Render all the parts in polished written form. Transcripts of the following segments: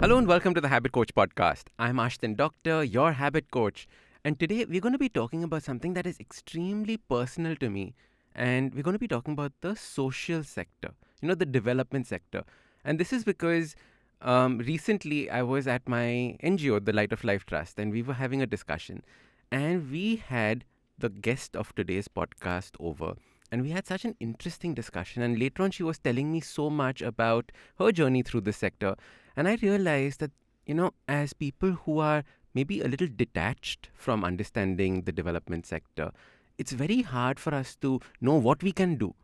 Hello and welcome to the Habit Coach podcast. I'm Ashdin Doctor, your habit coach. And today we're going to be talking about something that is extremely personal to me. And we're going to be talking about the social sector, the development sector. And this is because recently I was at my NGO, the Light of Life Trust, and we were having a discussion. And we had the guest of today's podcast over. And we had such an interesting discussion. And later on, she was telling me so much about her journey through this sector. And I realized that, as people who are maybe a little detached from understanding the development sector, it's very hard for us to know what we can do.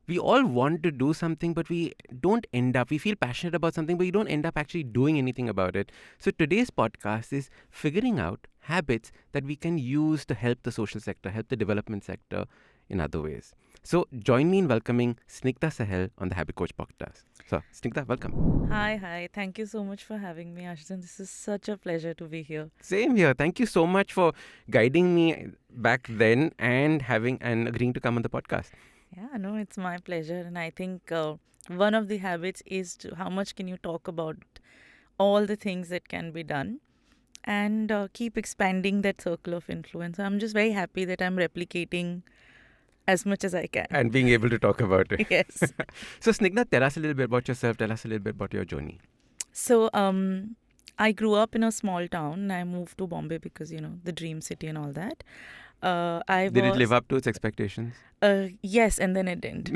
We all want to do something, but we feel passionate about something, but you don't end up actually doing anything about it. So today's podcast is figuring out habits that we can use to help the social sector, help the development sector in other ways. So join me in welcoming Snigdha Sahal on the Habit Coach podcast. So Snigdha, welcome. Hi. Thank you so much for having me, Ashdin. This is such a pleasure to be here. Same here. Thank you so much for guiding me back then and agreeing to come on the podcast. Yeah, no, it's my pleasure. And I think one of the habits is how much can you talk about all the things that can be done and keep expanding that circle of influence. I'm just very happy that I'm replicating as much as I can. And being able to talk about it. Yes. So Snigdha, tell us a little bit about yourself. Tell us a little bit about your journey. So I grew up in a small town. I moved to Bombay because, the dream city and all that. Did it live up to its expectations? Yes, and then it didn't.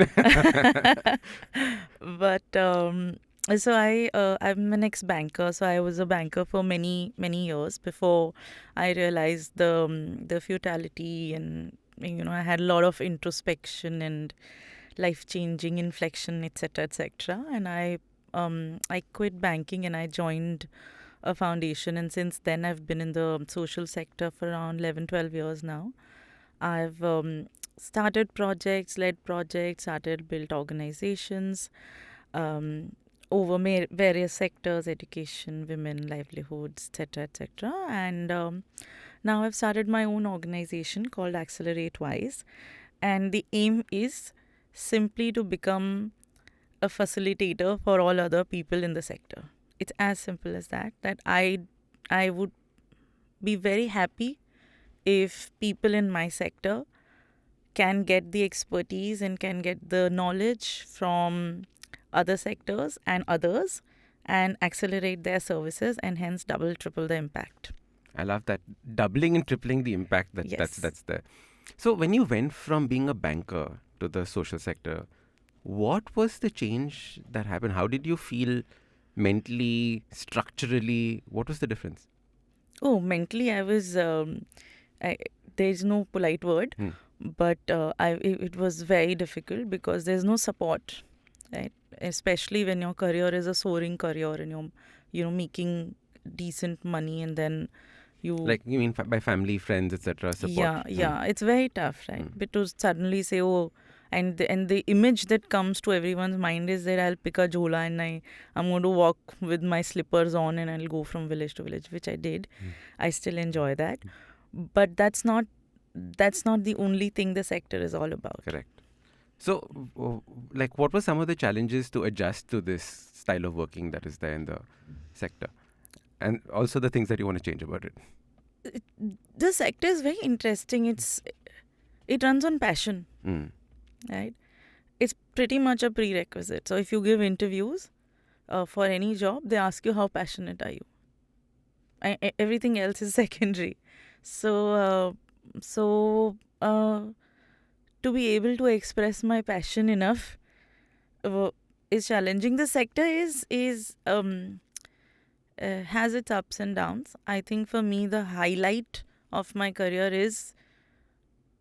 But so I'm an ex-banker. So I was a banker for many years before I realized the futility, and I had a lot of introspection and life-changing inflection, etc. And I quit banking and I joined a foundation, and since then I've been in the social sector for around 11-12 years now. I've started projects, led projects, built organizations over various sectors: education, women, livelihoods, etc. And now I've started my own organization called AccelerateWise, and the aim is simply to become a facilitator for all other people in the sector. It's as simple as that I would be very happy if people in my sector can get the expertise and can get the knowledge from other sectors and others and accelerate their services and hence double, triple the impact. I love that. Doubling and tripling the impact that's there. So when you went from being a banker to the social sector, what was the change that happened? How did you feel mentally, structurally? What was the difference? Oh, mentally, I was, there's no polite word, but it was very difficult because there's no support, right? Especially when your career is a soaring career and you're making decent money, and then you mean by family, friends, etc. support? Yeah, it's very tough, right? But to suddenly say, oh, and the image that comes to everyone's mind is that I'll pick a jhola and I'm going to walk with my slippers on and I'll go from village to village, which I did. I still enjoy that, but that's not the only thing the sector is all about. Correct. So, what were some of the challenges to adjust to this style of working that is there in the sector? And also the things that you want to change about it. The sector is very interesting. It runs on passion, right? It's pretty much a prerequisite. So if you give interviews for any job, they ask you how passionate are you. Everything else is secondary. So to be able to express my passion enough is challenging. The sector has its ups and downs. I think for me, the highlight of my career is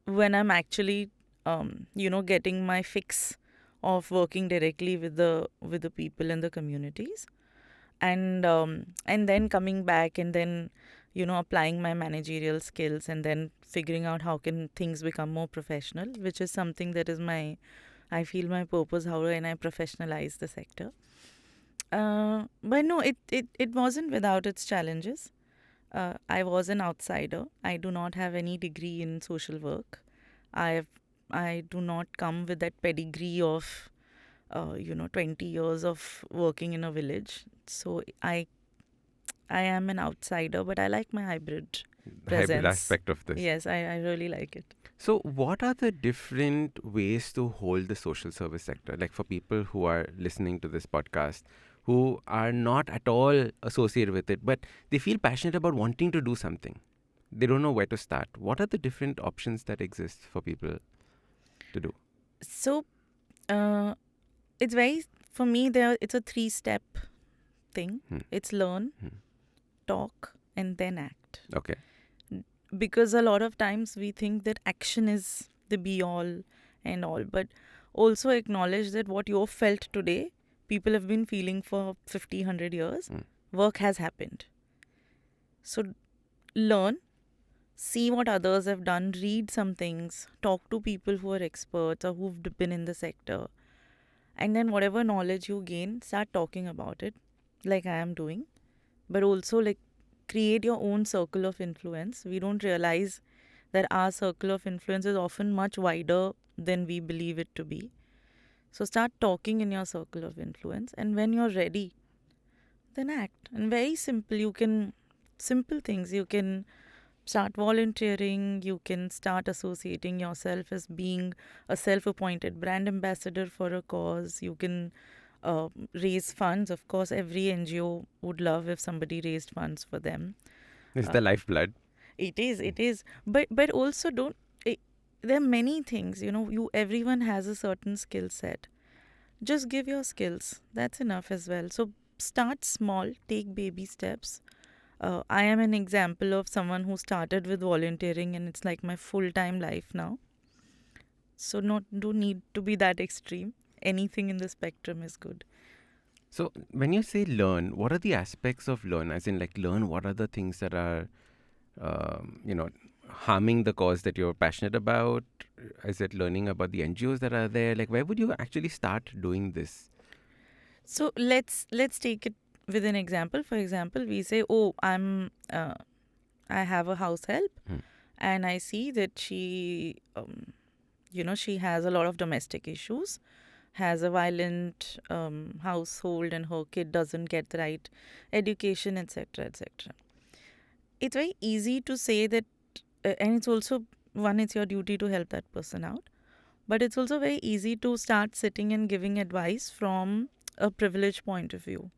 when I'm actually, getting my fix of working directly with the people in the communities, and then coming back and then, applying my managerial skills and then figuring out how can things become more professional, which is something that is I feel my purpose, how can I professionalize the sector. But no, it wasn't without its challenges. I was an outsider. I do not have any degree in social work. I do not come with that pedigree of 20 years of working in a village. So I am an outsider, but I like my hybrid Hybrid presence. aspect of this. Yes, I really like it. So, what are the different ways to hold the social service sector? Like for people who are listening to this podcast, who are not at all associated with it, but they feel passionate about wanting to do something. They don't know where to start. What are the different options that exist for people to do? So it's very, for me, it's a 3-step thing. It's learn, talk, and then act. Okay. Because a lot of times we think that action is the be all and all, but also acknowledge that what you felt today, people have been feeling for 50, 100 years. Work has happened. So learn, see what others have done, read some things, talk to people who are experts or who've been in the sector. And then whatever knowledge you gain, start talking about it, like I am doing. But also, like, create your own circle of influence. We don't realize that our circle of influence is often much wider than we believe it to be. So start talking in your circle of influence, and when you're ready, then act. And very simple, simple things, you can start volunteering, you can start associating yourself as being a self-appointed brand ambassador for a cause. You can raise funds. Of course, every NGO would love if somebody raised funds for them. It's the lifeblood. It is. But also don't. There are many things. Everyone has a certain skill set. Just give your skills. That's enough as well. So start small. Take baby steps. I am an example of someone who started with volunteering, and it's like my full-time life now. So don't need to be that extreme. Anything in the spectrum is good. So, when you say learn, what are the aspects of learn? As in, like, learn what are the things that are, harming the cause that you're passionate about? Is it learning about the NGOs that are there? Like, where would you actually start doing this? So let's take it with an example. For example, we say, "Oh, I have a house help, and I see that she, she has a lot of domestic issues, has a violent household, and her kid doesn't get the right education, etc., etc." It's very easy to say that, and it's also, one, it's your duty to help that person out, but it's also very easy to start sitting and giving advice from a privilege point of view,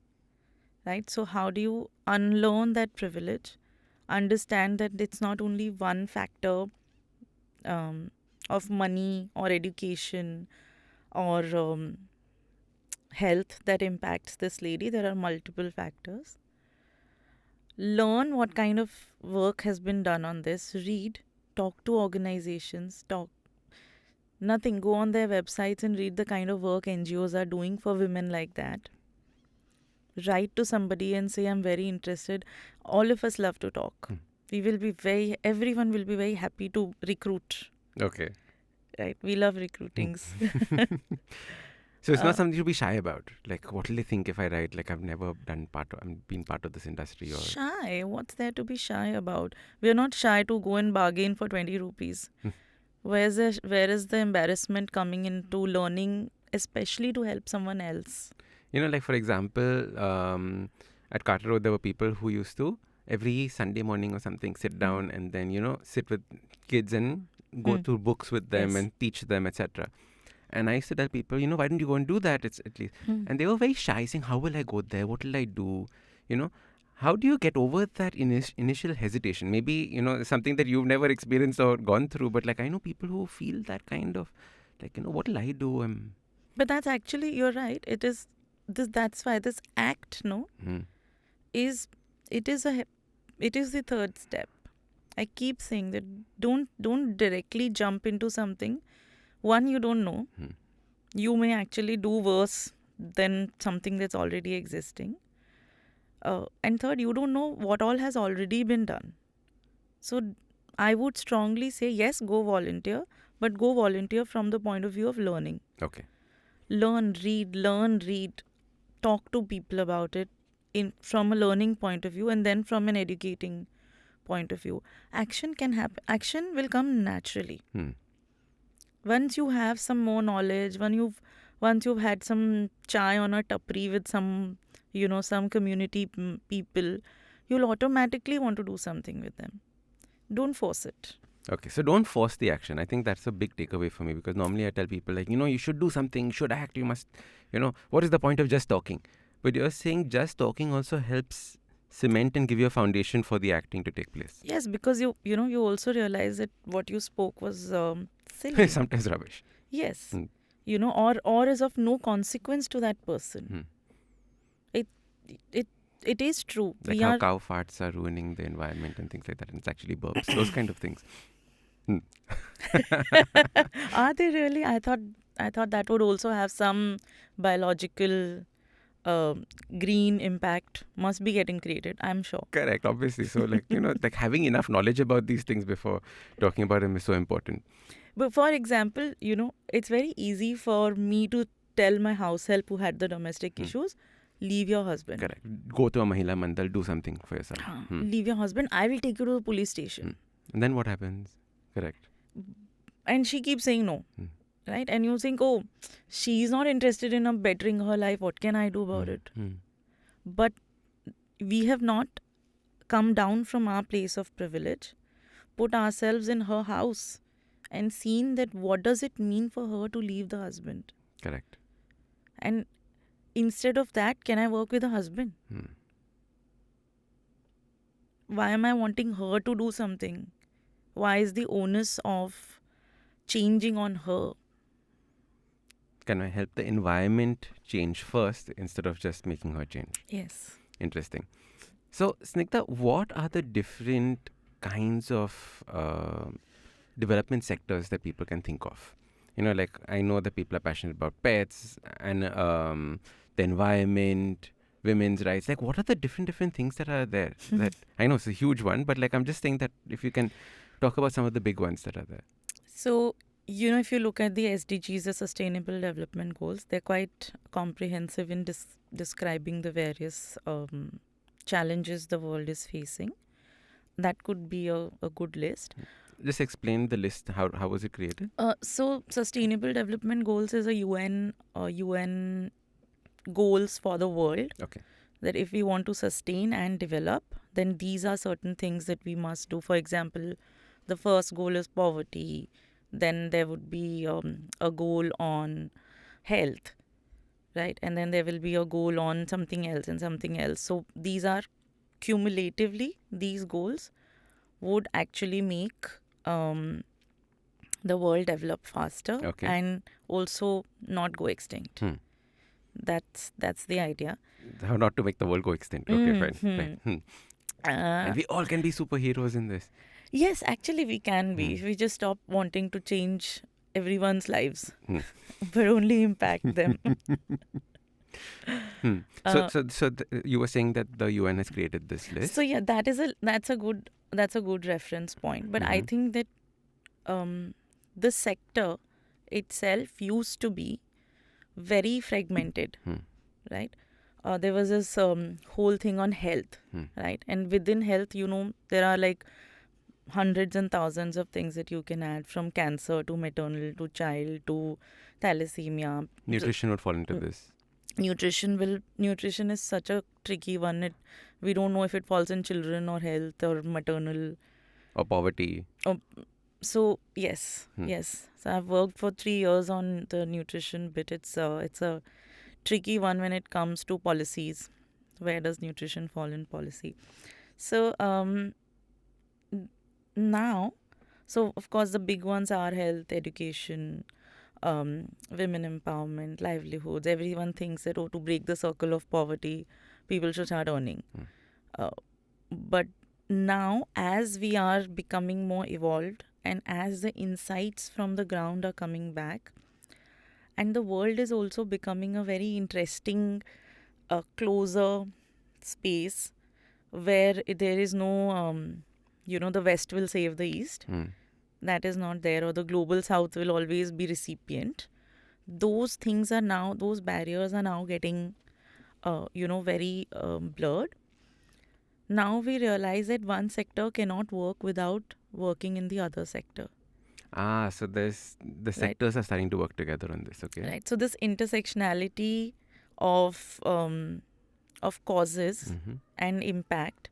right? So how do you unlearn that privilege, understand that it's not only one factor of money or education or health that impacts this lady? There are multiple factors. Learn what kind of work has been done on this. Read, talk to organizations, nothing, go on their websites and read the kind of work NGOs are doing for women like that. Write to somebody and say, I'm very interested. All of us love to talk. Everyone will be very happy to recruit. Okay. Right? We love recruitings. So it's not something to be shy about. Like, what will they think if I write? Like, I've never been part of this industry. Or Shy? What's there to be shy about? We're not shy to go and bargain for 20 rupees. Where is the embarrassment coming into learning, especially to help someone else? Like, for example, at Carter Road, there were people who used to every Sunday morning or something sit down and then, sit with kids and go through books with them and teach them, etc. And I used to tell people, why don't you go and do that? It's at least. And they were very shy, saying, how will I go there? What will I do? How do you get over that initial hesitation? Maybe, something that you've never experienced or gone through, but like I know people who feel that kind of, like, what will I do? But that's actually, you're right. That's why this act, is the third step. I keep saying that don't directly jump into something. One, you don't know. You may actually do worse than something that's already existing. And third, you don't know what all has already been done. So I would strongly say, yes, go volunteer, but go volunteer from the point of view of learning. Okay. Learn, read, talk to people about it from a learning point of view, and then from an educating point of view. Action can happen. Action will come naturally. Once you have some more knowledge, when you've Once you've had some chai on a tapri with some, some community people, you'll automatically want to do something with them. Don't force it. Okay, so don't force the action. I think that's a big takeaway for me, because normally I tell people, like, you should do something, you should act, you must, what is the point of just talking? But you're saying just talking also helps cement and give you a foundation for the acting to take place. Yes, because you also realize that what you spoke was silly. Sometimes rubbish. Yes. Hmm. Or is of no consequence to that person. Hmm. It is true. Like how cow farts are ruining the environment and things like that. And it's actually burps. Those kind of things. Are they really? I thought that would also have some biological green impact. Must be getting created, I'm sure. Correct, obviously. So, like, like having enough knowledge about these things before talking about them is so important. But for example, it's very easy for me to tell my house help who had the domestic issues, leave your husband. Correct. Go to a Mahila Mandal, do something for yourself. Leave your husband. I will take you to the police station. And then what happens? Correct. And she keeps saying no. Right? And you think, oh, she's not interested in bettering her life. What can I do about it? But we have not come down from our place of privilege, put ourselves in her house and seen that what does it mean for her to leave the husband. Correct. And instead of that, can I work with a husband? Why am I wanting her to do something? Why is the onus of changing on her? Can I help the environment change first instead of just making her change? Yes. Interesting. So, Snigdha, what are the different kinds of development sectors that people can think of? Like, I know that people are passionate about pets and the environment, women's rights. Like, what are the different things that are there? That I know it's a huge one, but like, I'm just saying that if you can talk about some of the big ones that are there. So, if you look at the SDGs, the Sustainable Development Goals, they're quite comprehensive in describing the various challenges the world is facing. That could be a good list. Just explain the list. How was it created? So, Sustainable Development Goals is a UN goals for the world. Okay. That if we want to sustain and develop, then these are certain things that we must do. For example, the first goal is poverty. Then there would be a goal on health, right? And then there will be a goal on something else and something else. So these are cumulatively, these goals would actually make the world develop faster and also not go extinct. That's the idea. How not to make the world go extinct. Okay, fine. And we all can be superheroes in this. Yes, actually we can be. If we just stop wanting to change everyone's lives, but only impact them. So you were saying that the UN has created this list. So yeah, that's a good reference point. But I think that the sector itself used to be very fragmented, right? There was this whole thing on health, right? And within health, there are like hundreds and thousands of things that you can add, from cancer to maternal to child to thalassemia. Nutrition would fall into this. Nutrition is such a tricky one. We don't know if it falls in children or health or maternal or poverty. So yes. So I've worked for 3 years on the nutrition bit. It's a tricky one when it comes to policies. Where does nutrition fall in policy? So now, so of course the big ones are health, education, women empowerment, livelihoods. Everyone thinks that to break the circle of poverty, people should start earning. But now, as we are becoming more evolved and as the insights from the ground are coming back, and the world is also becoming a very interesting, closer space where there is no the West will save the East. That is not there. Or the global South will always be recipient. Those things are now, those barriers are now getting, very blurred. Now we realize that one sector cannot work without working in the other sector. So there's the right? sectors are starting to work together on this. Okay. Right. So this intersectionality of causes Mm-hmm. and impact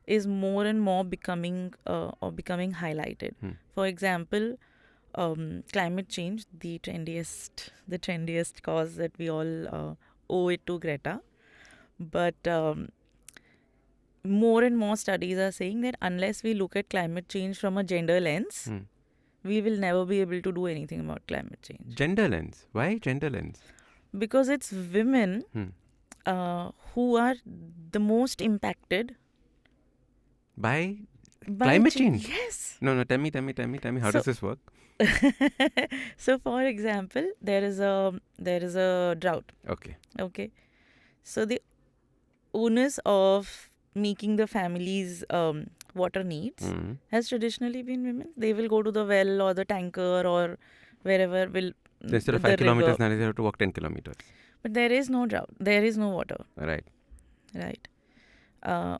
is more and more becoming highlighted. Hmm. For example, climate change, the trendiest cause that we all owe it to Greta. But more and more studies are saying that unless we look at climate change from a gender lens, Hmm. we will never be able to do anything about climate change. Gender lens. Why gender lens? Because it's women Hmm. who are the most impacted By by climate change. Yes. No. Tell me. How So, does this work? so for example, there is a drought. Okay. Okay. So the onus of making the family's water needs Mm. has traditionally been women. They will go to the well or the tanker or wherever So instead of the 5 kilometers, river. now they have to walk 10 kilometers. But there is no drought. There is no water, Right. right?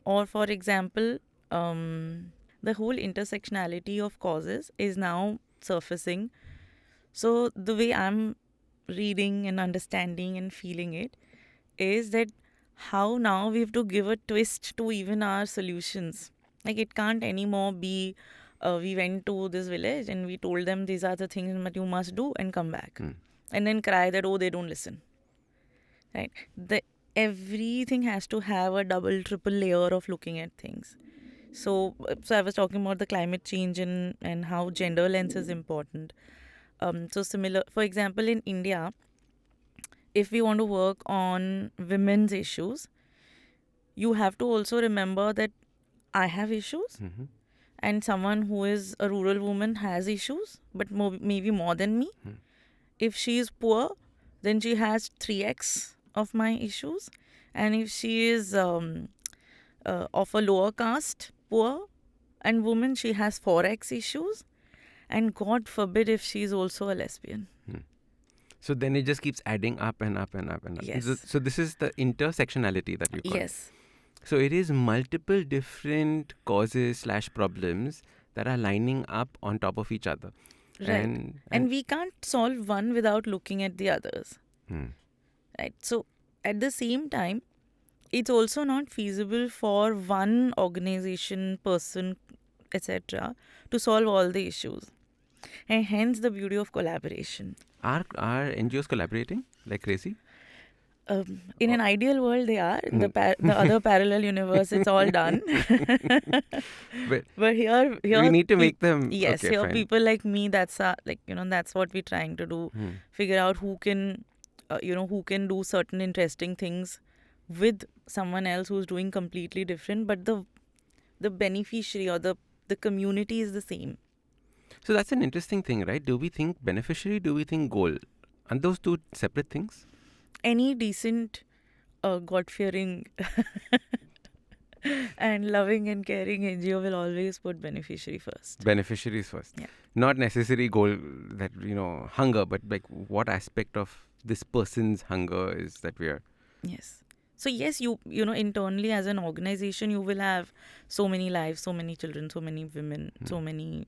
Or for example, the whole intersectionality of causes is now surfacing. So the way I'm reading and understanding and feeling it is that how now we have to give a twist to even our solutions. Like it can't anymore be we went to this village and we told them these are the things that you must do and come back. Hmm. And then cry that, oh, they don't listen. Right? Everything has to have a double, triple layer of looking at things. So I was talking about the climate change and how gender lens is important. So similar, for example, in India, if we want to work on women's issues, you have to also remember that I have issues Mm-hmm. and someone who is a rural woman has issues, but maybe more than me. Hmm. If she is poor, then she has 3x of my issues. And if she is of a lower caste, poor, and woman, she has 4x issues. And God forbid if she is also a lesbian. So then it just keeps adding up and up and up and up. Yes. So this is the intersectionality that you call. Yes. So it is multiple different causes / problems that are lining up on top of each other. Right. And we can't solve one without looking at the others. Hmm. Right. So at the same time, it's also not feasible for one organization, person, etc., to solve all the issues. And hence the beauty of collaboration. Are NGOs collaborating like crazy? In an ideal world, they are. In the other parallel universe, it's all done. But here we need to make them. Yes, Okay, here fine. people like me. That's that's what we're trying to do. Hmm. Figure out who can, who can do certain interesting things with someone else who's doing completely different. But the beneficiary or the community is the same. So that's an interesting thing, right? Do we think beneficiary? Do we think goal? Aren't those two separate things? Any decent, God-fearing and loving and caring NGO will always put beneficiary first. Beneficiaries first. Yeah. Not necessary goal that, hunger, but like what aspect of this person's hunger is that we are. Yes. So yes, you internally as an organization, you will have so many lives, so many children, so many women, so many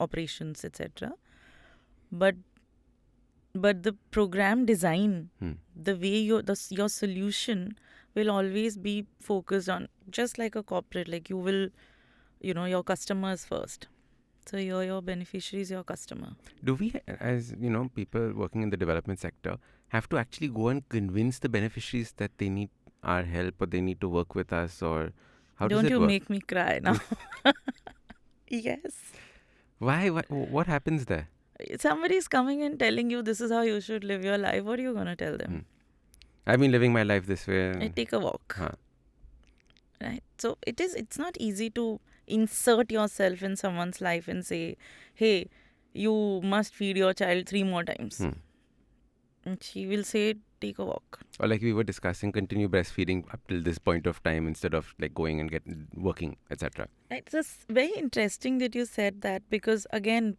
operations, etc. But the program design, the way your solution will always be focused on, just like a corporate, like you will, your customers first. So your beneficiary is your customer. Do we, as people working in the development sector, have to actually go and convince the beneficiaries that they need our help or they need to work with us, or how does it work? Don't you make me cry now. Yes. Why? What happens there? Somebody's coming and telling you this is how you should live your life. What are you going to tell them? I've been living my life this way. I take a walk. Huh. Right. So it's not easy to insert yourself in someone's life and say, hey, you must feed your child 3 more times. And she will say, take a walk. Or like we were discussing, continue breastfeeding up till this point of time instead of like going and working, etc. It's just very interesting that you said that, because again,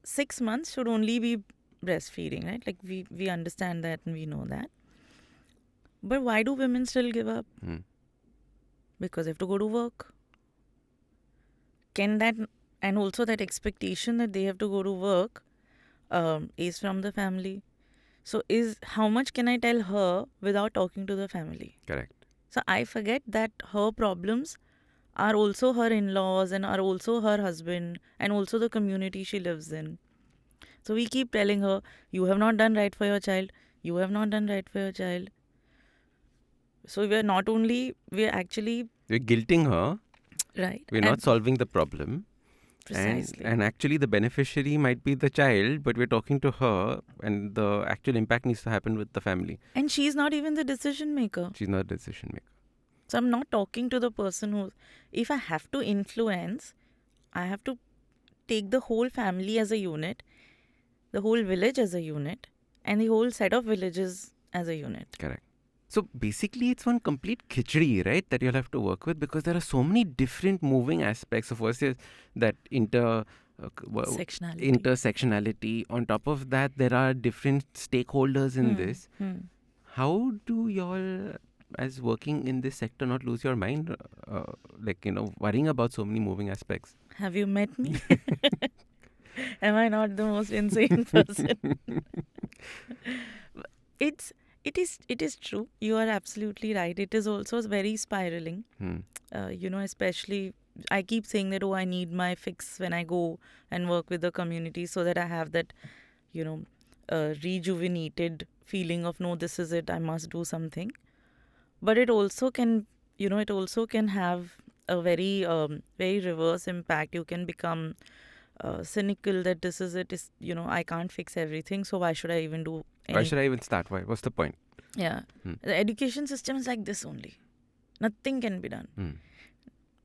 6 months should only be breastfeeding, right? Like we understand that and we know that. But why do women still give up? Because they have to go to work. Can that And also that expectation that they have to go to work is from the family. So is how much can I tell her without talking to the family? Correct. So I forget that her problems are also her in-laws and are also her husband and also the community she lives in. So we keep telling her, you have not done right for your child. You have not done right for your child. So we're actually, We're guilting her. right, We're not and solving the problem. precisely. And actually, the beneficiary might be the child, but we're talking to her, and the actual impact needs to happen with the family. And she's not even the decision maker. She's not a decision maker. So I'm not talking to the person who, if I have to influence, I have to take the whole family as a unit, the whole village as a unit, and the whole set of villages as a unit. Correct. So basically, it's one complete khichdi, right, that you'll have to work with, because there are so many different moving aspects. So first is that Sectionality. intersectionality. On top of that, there are different stakeholders in this. How do y'all, as working in this sector, not lose your mind, worrying about so many moving aspects? Have you met me? Am I not the most insane person? It is true. You are absolutely right. It is also very spiraling. Especially I keep saying that, oh, I need my fix when I go and work with the community so that I have that, rejuvenated feeling of, no, this is it, I must do something. But it also can, it also can have a very, very reverse impact. You can become cynical that this is it, is, I can't fix everything, so why should I even do Why should I even start? Why? What's the point? Yeah. The education system is like this only. Nothing can be done.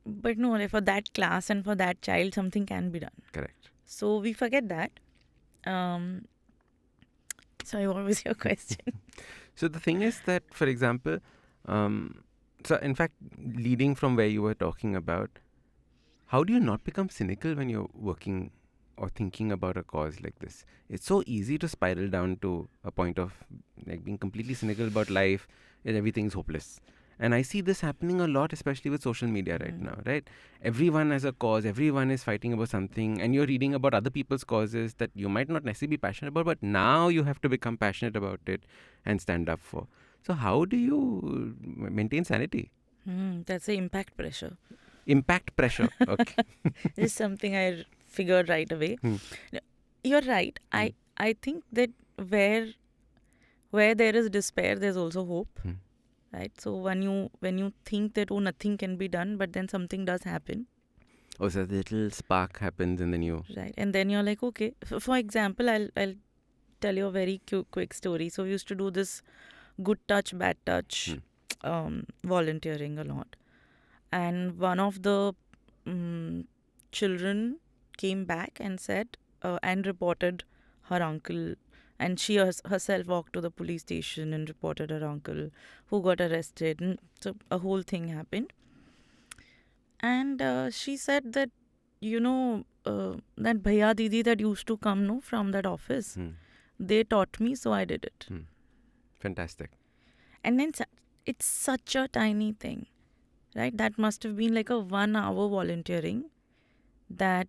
But no, for that class and for that child, something can be done. Correct. So we forget that. Sorry, what was your question? So the thing is that, for example, so in fact, leading from where you were talking about, how do you not become cynical when you're working or thinking about a cause like this? It's so easy to spiral down to a point of like being completely cynical about life and everything's hopeless. And I see this happening a lot, especially with social media right now, right? Everyone has a cause, everyone is fighting about something, and you're reading about other people's causes that you might not necessarily be passionate about, but now you have to become passionate about it and stand up for. So how do you maintain sanity? That's the impact pressure. Impact pressure. Okay. This is something I figured right away. You're right. I think that where there is despair, there's also hope. Right. So when you think that, oh, nothing can be done, but then something does happen. Oh, so a little spark happens and then you... Right. And then you're like, okay. For example, I'll tell you a very quick story. So we used to do this good touch, bad touch volunteering a lot. And one of the children came back and said and reported her uncle. And she herself walked to the police station and reported her uncle, who got arrested. And so a whole thing happened. And she said that, that bhaiya didi that used to come from that office, they taught me, so I did it. Fantastic. And then it's such a tiny thing, right? That must have been like a 1 hour volunteering, that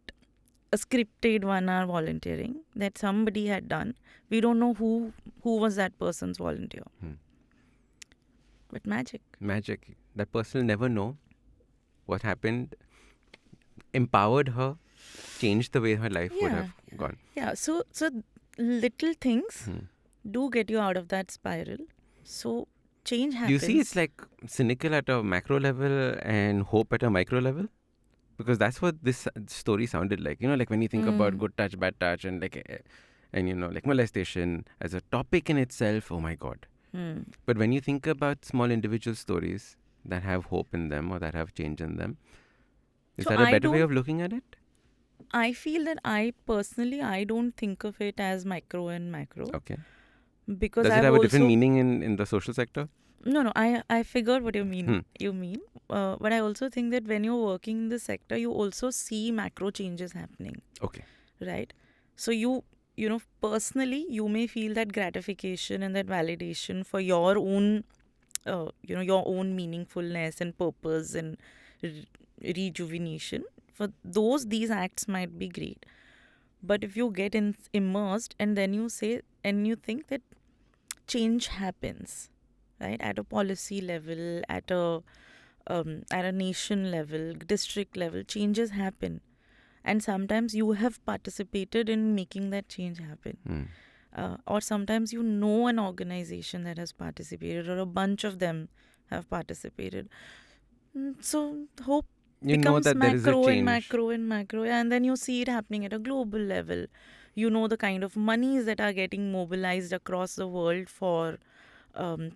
a scripted 1 hour volunteering that somebody had done. We don't know who was that person's volunteer. But magic. Magic. That person will never know what happened, empowered her, changed the way her life would have gone. Yeah. So little things do get you out of that spiral. So change happens. Do you see it's like cynical at a macro level and hope at a micro level? Because that's what this story sounded like. Like when you think about good touch, bad touch, and like molestation as a topic in itself, oh my God. But when you think about small individual stories that have hope in them or that have change in them, is that a better way of looking at it? I feel that I don't think of it as micro and macro. Okay. Because does it have a different meaning in the social sector? No, I figured what you mean. But I also think that when you're working in the sector, you also see macro changes happening. Okay. Right? So you personally, you may feel that gratification and that validation for your own, your own meaningfulness and purpose and rejuvenation For those, these acts might be great. But if you get immersed and then you say and you think that change happens, right, at a policy level, at a nation level, district level, changes happen, and sometimes you have participated in making that change happen. Or sometimes you know an organization that has participated, or a bunch of them have participated. So hope You know becomes that there is a macro and change. macro and macro, and then you see it happening at a global level. You know the kind of monies that are getting mobilized across the world for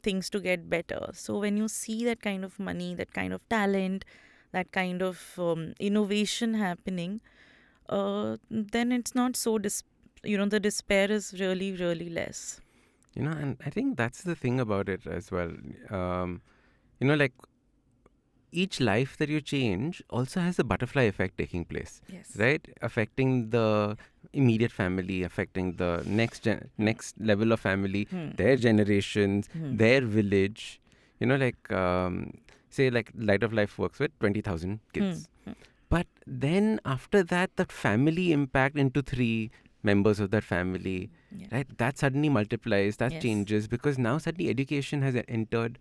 things to get better. So when you see that kind of money, that kind of talent, that kind of innovation happening, then it's not so the despair is really, really less. And I think that's the thing about it as well. Like each life that you change also has a butterfly effect taking place. Yes. Right? Affecting the immediate family, affecting the next level of family, their generations, their village. Say like Light of Life works with 20,000 kids. But then after that, that family impact into 3 members of that family, right? That suddenly multiplies, that changes, because now suddenly education has entered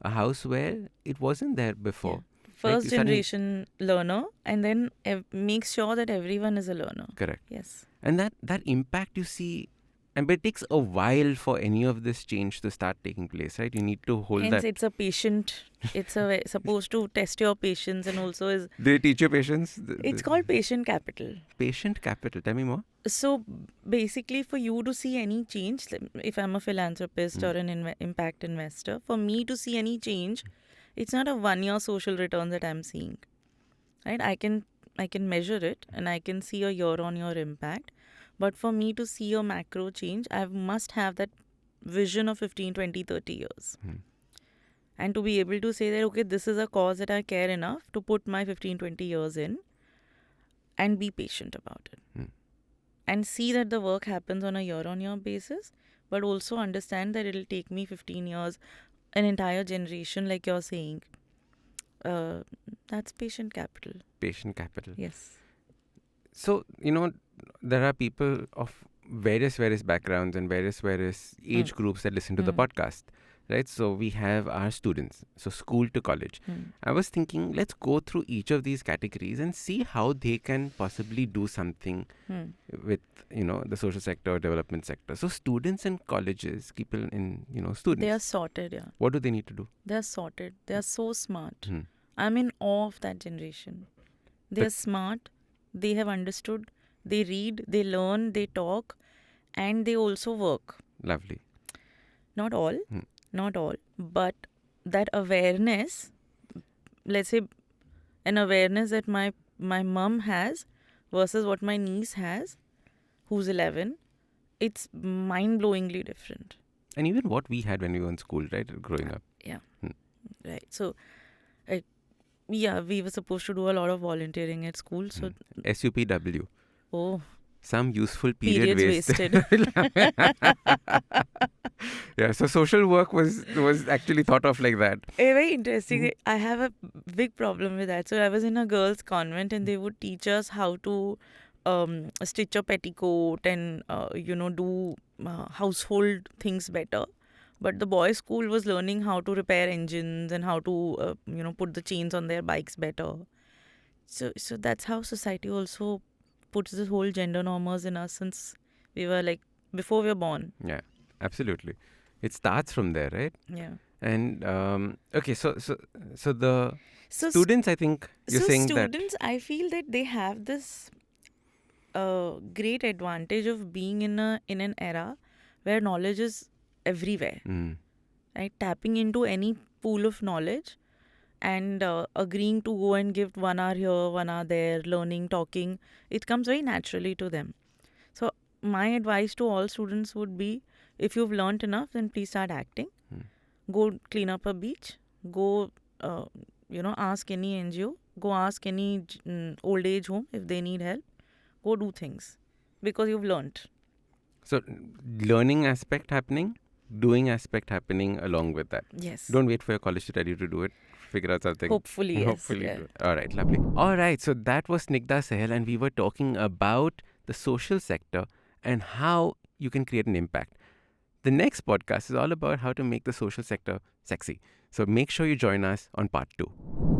a house where it wasn't there before. First generation learner, and then make sure that everyone is a learner. Correct. Yes. And that impact you see, but it takes a while for any of this change to start taking place, right? You need to hold Hence, that. it's a patient. It's supposed to test your patience, and also is. They teach you patience? It's called patient capital. Patient capital. Tell me more. So basically, for you to see any change, if I'm a philanthropist or an impact investor, for me to see any change, it's not a 1-year social return that I'm seeing, right? I can measure it and I can see a year-on-year impact, but for me to see a macro change, I must have that vision of 15, 20, 30 years. And to be able to say that, okay, this is a cause that I care enough to put my 15, 20 years in and be patient about it. And see that the work happens on a year-on-year basis, but also understand that it'll take me 15 years, an entire generation, like you're saying. That's patient capital. Patient capital. Yes. So, there are people of various backgrounds and various age groups that listen to the podcast, right? So we have our students, so school to college. I was thinking, let's go through each of these categories and see how they can possibly do something with, the social sector or development sector. So students in colleges, people in, students. They are sorted, yeah. What do they need to do? They are sorted. They are so smart. I'm in awe of that generation. They are smart. They have understood. They read, they learn, they talk, and they also work. Lovely. Not all. Not all. But that awareness, let's say an awareness that my mum has versus what my niece has, who's 11, it's mind-blowingly different. And even what we had when we were in school, right, growing up. Yeah. Right. So, we were supposed to do a lot of volunteering at school. So SUPW. Oh. Some useful period wasted. Yeah, so social work was actually thought of like that. Very interesting. I have a big problem with that. So I was in a girls' convent and they would teach us how to stitch a petticoat and, do household things better. But the boys' school was learning how to repair engines and how to, put the chains on their bikes better. So that's how society also puts this whole gender normers in us since we were before we were born. Yeah, absolutely. It starts from there, right? Yeah. And okay, so the students, I think you're saying that. So students, I feel that they have this great advantage of being in an era where knowledge is everywhere, right? Tapping into any pool of knowledge and agreeing to go and give 1 hour here, 1 hour there, learning, talking, it comes very naturally to them. So my advice to all students would be, if you've learnt enough, then please start acting. Go clean up a beach. Go, ask any NGO. Go ask any old age home if they need help. Go do things because you've learnt. So learning aspect happening. doing aspect happening along with that. Yes. Don't wait for your college to tell you to do it. Figure out something. Hopefully, yes. Hopefully Yeah. do it. All right, lovely. All right, so that was Snigdha Sahal, and we were talking about the social sector and how you can create an impact. The next podcast is all about how to make the social sector sexy. So make sure you join us on part 2.